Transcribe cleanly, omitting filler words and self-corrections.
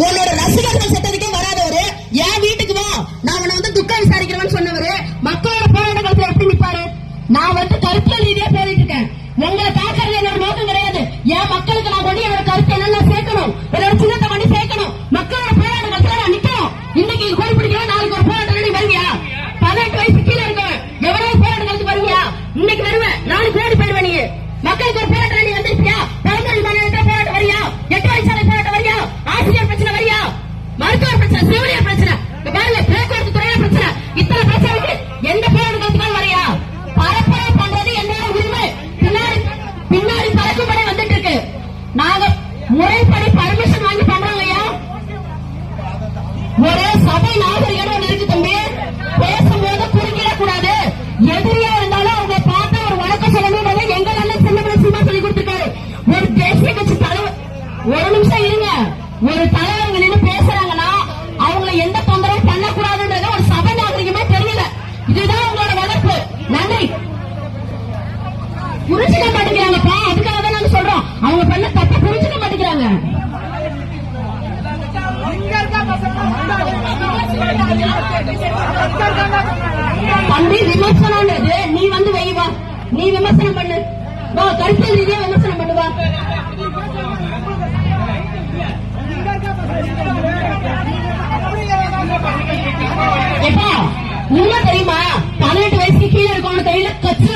உன்னோட ரசிகர்கள் சட்டத்துக்கே வராதவரு என் வீட்டுக்கு வா நான் உன்னை வந்து துக்கம் விசாரிக்கிறவன்னு சொன்னவரு மக்களோட போராட்டங்களுக்கு எப்படி நிப்பாரு? நான் வந்து கருத்தியல் ரீதியா போயிட்டு இருக்கேன். உங்களை பாக்குறது என்னோட நோக்கம் கிடையாது. என் மக்களுக்கு நான் கொண்டு என்னோட கருத்து என்னென்ன சேர்க்கணும், என்னோட சின்னத்தை கொண்டு சேர்க்கணும். மக்களோட போராட்டங்களுக்கு நான் நிக்கணும். இன்னைக்கு கோல் பிடிக்கிறோம், நாளைக்கு ஒரு போராட்டம் நீ வருவியா? 18 வயசு கீழே இருக்கவன் எவ்வளவு போராட்டங்களுக்கு வருவியா? இன்னைக்கு வருவேன், நாளைக்கு ஓடி போயிடுவேன். நீ மக்களுக்கு ஒரு போராட்டம் நீ வந்திருக்கியா? பழமொழி மாநிலத்தில் போராட்டம் வரியா? 8 வயசாலை போராட்டம் வரியா? ஆசிரியர் பிரச்சனை வரியா? மருத்துவர் பிரச்சனை, செவிலியர் பிரச்சனை, பாருங்க போக்குவரத்து துறையில பிரச்சனை, இத்தனை பிரச்சனைக்கு எந்த போராட்டத்துக்கு வரியா? பரப்புரை பண்றது என்னோட உரிமை. பின்னாடி பறக்கும்படை வந்துட்டு இருக்கு. நாங்க முறைப்படி பர்மிஷன் வாங்கி பண்றோம் ஐயா. ஒரே சபை நாகரிகம் ஒன்று இருக்கு தம்பி. பேசும்போது குறுக்கிடக்கூடாது. எதிரியா இருந்தாலும் அவங்க பார்த்து ஒரு வழக்கம் சொல்லணும். எங்க அண்ணன் சின்ன சினிமா சொல்லி கொடுத்திருக்காரு. ஒரு தேசிய கட்சி தலைவர், ஒரு நிமிஷம் இருங்க, ஒரு தலைவர்கள் நின்று பேசுறாங்கன்னா அவங்களை எந்த தொந்தரவும் பண்ணக்கூடாதுன்றது ஒரு சபை நாகரிகமே தெரியல. இதுதான் உங்களோட வளர்ப்பு. நன்றி. புரிஞ்சுக்க மாட்டேங்கிறாங்கப்பா. அதுக்காக தான் நாங்க சொல்றோம். அவங்க பண்ண தப்ப புரிஞ்சுக்க மாட்டேங்கிறாங்க. தம்பி விமர்சனம் நீ வந்து வைவா, நீ விமர்சனம் பண்ணு வா, கருத்தியல் ரீதியா விமர்சனம் பண்ணுவா. எப்பா உண்மை தெரியுமா? 18 வயசுக்கு கீழே இருக்கவங்க கையில கட்சி